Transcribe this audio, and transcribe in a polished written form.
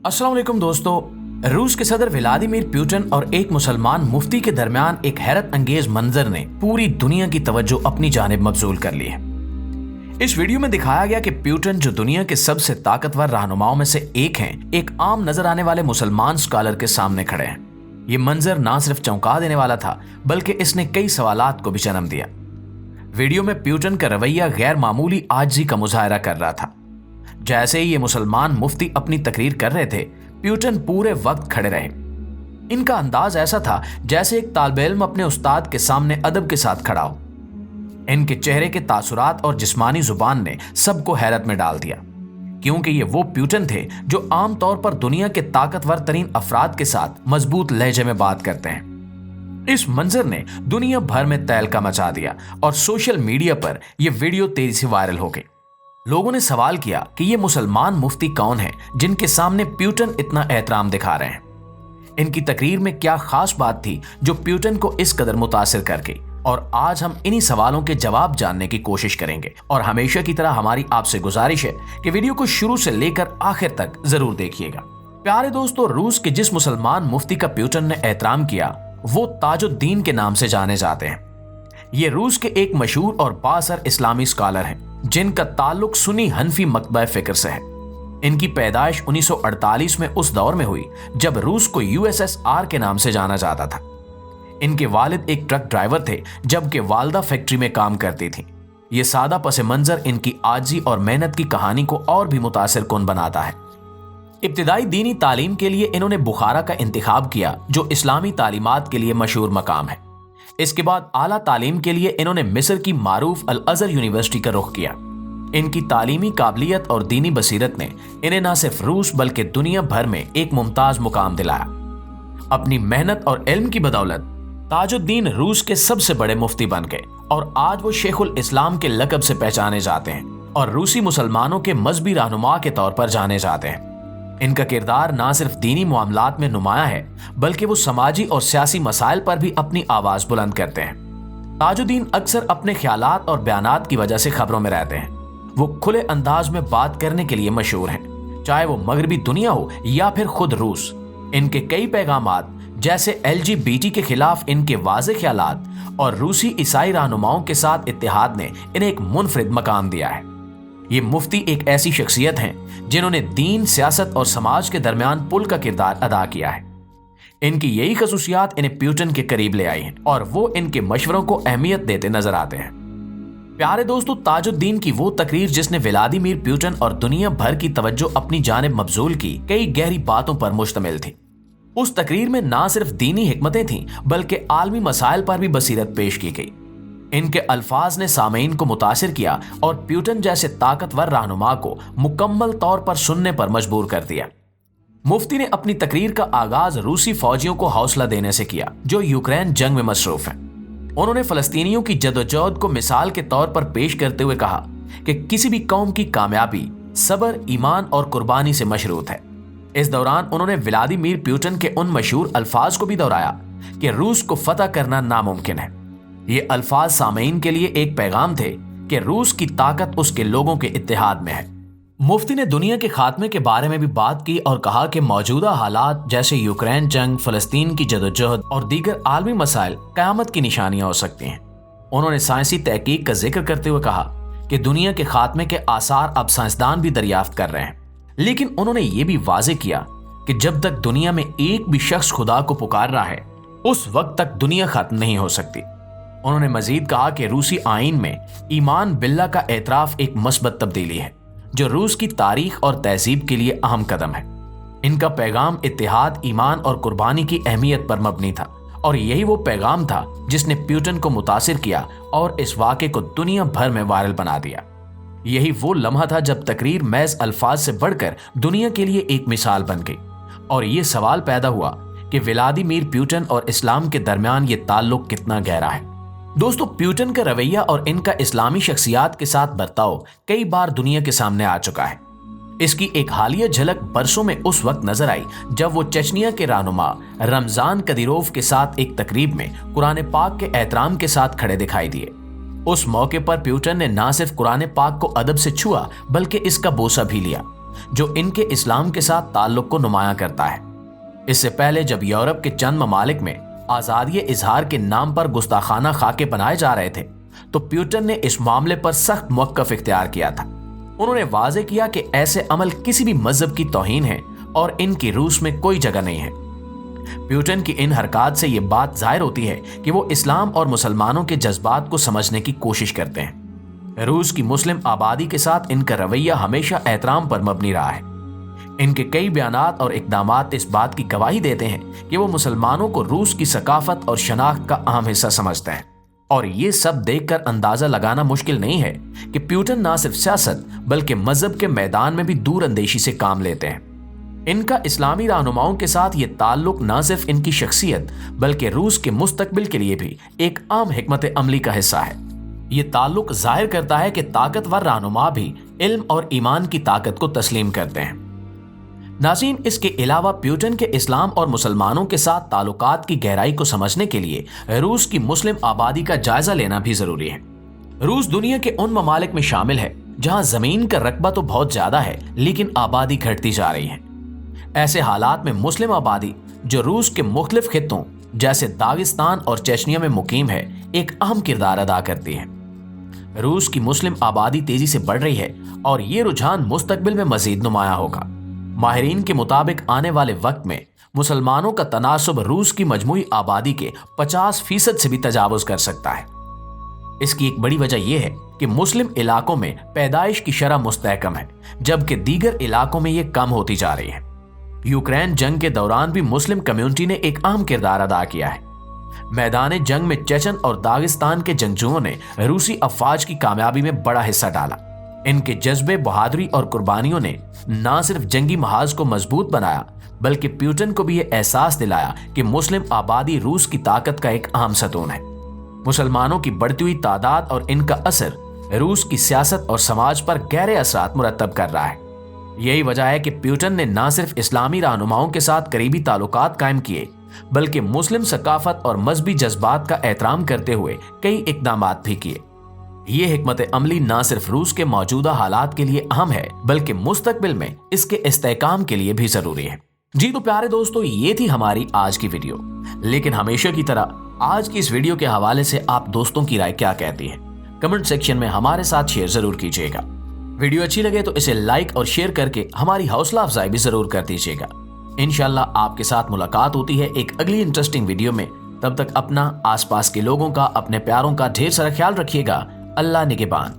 अस्सलाम वालेकुम दोस्तों। रूस के सदर व्लादिमीर पुतिन और एक मुसलमान मुफ्ती के दरमियान एक हैरत अंगेज मंजर ने पूरी दुनिया की तवज्जो अपनी जानिब मबजूल कर ली है। इस वीडियो में दिखाया गया कि पुतिन, जो दुनिया के सबसे ताकतवर रहनुमाओं में से एक हैं, एक आम नजर आने वाले मुसलमान स्कॉलर के सामने खड़े हैं। ये मंजर ना सिर्फ चौंका देने वाला था, बल्कि इसने कई सवालात को भी जन्म दिया। वीडियो में पुतिन का रवैया गैर मामूली आजिज़ी का मुजाहरा कर रहा था। जैसे ही ये मुसलमान मुफ्ती अपनी तकरीर कर रहे थे, पुतिन पूरे वक्त खड़े रहे। इनका अंदाज ऐसा था जैसे एक तालिब इल्म अपने उस्ताद के सामने अदब के साथ खड़ा हो। इनके चेहरे के तासुरात और जिस्मानी जुबान ने सबको हैरत में डाल दिया, क्योंकि ये वो पुतिन थे जो आमतौर पर दुनिया के ताकतवर तरीन अफराद के साथ मजबूत लहजे में बात करते हैं। इस मंजर ने दुनिया भर में तहलका मचा दिया और सोशल मीडिया पर यह वीडियो तेजी से वायरल हो गई। लोगों ने सवाल किया कि ये मुसलमान मुफ्ती कौन हैं जिनके सामने पुतिन इतना एहतराम दिखा रहे हैं। इनकी तकरीर में क्या खास बात थी जो पुतिन को इस कदर मुतासिर कर गई, और आज हम इन्हीं सवालों के जवाब जानने की कोशिश करेंगे। और हमेशा की तरह हमारी आपसे गुजारिश है कि वीडियो को शुरू से लेकर आखिर तक जरूर देखिएगा। प्यारे दोस्तों, रूस के जिस मुसलमान मुफ्ती का पुतिन ने एहतराम किया वो ताजुद्दीन के नाम से जाने जाते हैं। ये रूस के एक मशहूर और बाअसर इस्लामी स्कॉलर हैं जिनका ताल्लुक सुन्नी हनफी मकतबा फिक्र से है। इनकी पैदाइश 1948 में उस दौर में हुई जब रूस को यूएसएसआर के नाम से जाना जाता था। इनके वालिद एक ट्रक ड्राइवर थे, जबकि वालदा फैक्ट्री में काम करती थी। ये सादा पस मंजर इनकी आजी और मेहनत की कहानी को और भी मुतासिर कुन बनाता है। इब्तिदाई दीनी तालीम के लिए इन्होंने बुखारा का इंतखाब किया, जो इस्लामी तालीमात के लिए मशहूर मकाम है। इसके बाद आला तालीम के लिए इन्होंने मिस्र की मारूफ अल अज़हर यूनिवर्सिटी का रुख किया। इनकी तालीमी काबिलियत और दीनी बसीरत ने इन्हें न सिर्फ रूस बल्कि दुनिया भर में एक मुमताज मुकाम दिलाया। अपनी मेहनत और इल्म की बदौलत ताजुद्दीन रूस के सबसे बड़े मुफ्ती बन गए और आज वो शेखुल इस्लाम के लक़ब से पहचाने जाते हैं और रूसी मुसलमानों के मजहबी रहनुमा के तौर पर जाने जाते हैं। इनका किरदार ना सिर्फ दीनी मामलात में नुमाया है, बल्कि वो समाजी और सियासी मसाइल पर भी अपनी आवाज बुलंद करते हैं। ताजुद्दीन अक्सर अपने ख्यालात और बयानात की वजह से खबरों में रहते हैं। वो खुले अंदाज में बात करने के लिए मशहूर हैं, चाहे वो मगरबी दुनिया हो या फिर खुद रूस। इनके कई पैगामात, जैसे LGBT के खिलाफ इनके वाज़े ख्यालात और रूसी ईसाई रहनुमाओं के साथ इत्तेहाद ने इन्हें एक मुनफरिद मकाम दिया है। ये मुफ्ती एक ऐसी शख्सियत हैं जिन्होंने दीन, सियासत और समाज के दरमियान पुल का किरदार अदा किया है। इनकी यही खसूसियात इन्हें पुतिन के करीब ले आई हैं और वो इनके मशवरों को अहमियत देते नजर आते हैं। प्यारे दोस्तों, ताजुद्दीन की वो तकरीर जिसने व्लादिमीर पुतिन और दुनिया भर की तवज्जो अपनी जानिब मबजूल की, कई गहरी बातों पर मुश्तमिल थी। उस तकरीर में ना सिर्फ दीनी हिकमतें थीं, बल्कि आलमी मसाइल पर भी बसीरत पेश की गई। इनके अल्फाज ने सामीन को मुतासिर किया और पुतिन जैसे ताकतवर रहनुमा को मुकम्मल तौर पर सुनने पर मजबूर कर दिया। मुफ्ती ने अपनी तकरीर का आगाज रूसी फौजियों को हौसला देने से किया जो यूक्रेन जंग में मसरूफ हैं। उन्होंने फलस्तीनियों की जदोजहद को मिसाल के तौर पर पेश करते हुए कहा कि किसी भी कौम की कामयाबी सब्र, ईमान और कुर्बानी से मशरूत है। इस दौरान उन्होंने व्लादिमीर पुतिन के उन मशहूर अल्फाज को भी दोहराया कि रूस को फतह करना नामुमकिन है। ये अल्फाज सामीन के लिए एक पैगाम थे कि रूस की ताकत उसके लोगों के इत्तेहाद में है। मुफ्ती ने दुनिया के खात्मे के बारे में भी बात की और कहा कि मौजूदा हालात जैसे यूक्रेन जंग, फलस्तीन की जदोजहद और दीगर आलमी मसाइल क़यामत की निशानियां हो सकती हैं। उन्होंने साइंसी तहकीक का जिक्र करते हुए कहा कि दुनिया के खात्मे के आसार अब साइंसदान भी दरियाफ्त कर रहे हैं, लेकिन उन्होंने ये भी वाज़े किया कि जब तक दुनिया में एक भी शख्स खुदा को पुकार रहा है, उस वक्त तक दुनिया खत्म नहीं हो सकती। उन्होंने मजीद कहा कि रूसी आईन में ईमान बिल्लाह का एतराफ एक मस्बत तब्दीली है जो रूस की तारीख और तहजीब के लिए अहम कदम है। इनका पैगाम इत्तेहाद, ईमान और कुर्बानी की अहमियत पर मबनी था और यही वो पैगाम था जिसने पुतिन को मुतासिर किया और इस वाक़े को दुनिया भर में वायरल बना दिया। यही वो लम्हा था जब तकरीर महज अल्फाज से बढ़कर दुनिया के लिए एक मिसाल बन गई और ये सवाल पैदा हुआ कि व्लादिमीर पुतिन और इस्लाम के दरमियान ये ताल्लुक कितना गहरा है। दोस्तों, पुतिन का रवैया और इनका इस्लामी शख्सियात के साथ बर्ताव कई बार दुनिया के सामने आ चुका है। इसकी एक हालिया झलक बरसों में उस वक्त नजर आई जब वो चेचनिया के रहनुमा रमजान कदीरोव के साथ एक तकरीब में कुरान पाक के एहतराम के साथ खड़े दिखाई दिए। उस मौके पर पुतिन ने न सिर्फ कुरान पाक को अदब से छुआ बल्कि इसका बोसा भी लिया जो इनके इस्लाम के साथ ताल्लुक को नुमायां करता है। इससे पहले जब यूरोप के चंद ममालिक में आज़ादी इजहार के नाम पर गुस्ताखाना खाके बनाए जा रहे थे तो प्यूटन ने इस मामले पर सख्त मौक़िफ़ इख्तियार किया था। उन्होंने वाज़े किया कि ऐसे अमल किसी भी मजहब की तौहीन है और इनकी रूस में कोई जगह नहीं है। प्यूटन की इन हरकत से ये बात जाहिर होती है कि वो इस्लाम और मुसलमानों के जज्बात को समझने की कोशिश करते हैं। रूस की मुस्लिम आबादी के साथ इनका रवैया हमेशा एहतराम पर मबनी रहा है। इनके कई बयानात और इक़दामात इस बात की गवाही देते हैं कि वो मुसलमानों को रूस की सकाफत और शनाख्त का अहम हिस्सा समझते हैं। और ये सब देखकर अंदाजा लगाना मुश्किल नहीं है कि प्यूटन न सिर्फ सियासत बल्कि मजहब के मैदान में भी दूर अंदेशी से काम लेते हैं। इनका इस्लामी रहनुमाओं के साथ ये ताल्लुक न सिर्फ इनकी शख्सियत बल्कि रूस के मुस्तकबिल के लिए भी एक आम हिकमत अमली का हिस्सा है। ये ताल्लुक जाहिर करता है कि ताकतवर रहनुमा भी इल्म और ईमान की ताकत को तस्लीम करते हैं। नाज़रीन, इसके अलावा प्यूटन के इस्लाम और मुसलमानों के साथ ताल्लुकात की गहराई को समझने के लिए रूस की मुस्लिम आबादी का जायजा लेना भी जरूरी है। रूस दुनिया के उन ममालिक में शामिल है जहां जमीन का रकबा तो बहुत ज्यादा है लेकिन आबादी घटती जा रही है। ऐसे हालात में मुस्लिम आबादी जो रूस के मुख्तलिफ खित्तों जैसे दागिस्तान और चेचनिया में मुकीम है एक अहम किरदार अदा करती है। रूस की मुस्लिम आबादी तेजी से बढ़ रही है और ये रुझान मुस्तकबिल में मजीद नुमायां होगा। माहिरीन के मुताबिक आने वाले वक्त में मुसलमानों का तनासुब रूस की मजमूई आबादी के 50% से भी तजावुज कर सकता है। इसकी एक बड़ी वजह यह है कि मुस्लिम इलाकों में पैदाइश की शरह मुस्तहकम है जबकि दीगर इलाकों में यह कम होती जा रही है। यूक्रेन जंग के दौरान भी मुस्लिम कम्युनिटी ने एक अहम किरदार अदा किया है। मैदान जंग में चेचन और दागिस्तान के जंगजुओं ने रूसी अफवाज की कामयाबी में बड़ा हिस्सा डाला। इनके जज्बे, बहादुरी और कुर्बानियों ने न सिर्फ जंगी महाज को मजबूत बनाया बल्कि प्यूटन को भी यह एहसास दिलाया कि मुस्लिम आबादी रूस की ताकत का एक अहम सतून है। मुसलमानों की बढ़ती हुई तादाद और इनका असर रूस की सियासत और समाज पर गहरे असरात मुरतब कर रहा है। यही वजह है कि प्यूटन ने न सिर्फ इस्लामी रहनुमाओं के साथ करीबी ताल्लुकात कायम किए बल्कि मुस्लिम सकाफत और मजहबी जज्बात का एहतराम करते हुए कई इक़दामात भी किए। ये हिकमत अमली न सिर्फ रूस के मौजूदा हालात के लिए अहम है बल्कि मुस्तकबिल में इसके इस्तेहकाम के लिए भी जरूरी है। जी तो प्यारे दोस्तों, ये थी हमारी आज की वीडियो। लेकिन हमेशा की तरह आज की इस वीडियो के हवाले से आप दोस्तों की राय क्या कहती है कमेंट सेक्शन में हमारे साथ शेयर जरूर कीजिएगा। वीडियो अच्छी लगे तो इसे लाइक और शेयर करके हमारी हौसला अफजाई भी जरूर कर दीजिएगा। इंशाल्लाह आपके साथ मुलाकात होती है एक अगली इंटरेस्टिंग वीडियो में। तब तक अपना, आसपास के लोगों का, अपने प्यारों का ढेर सारा ख्याल रखिएगा। अल्लाह निगहबान।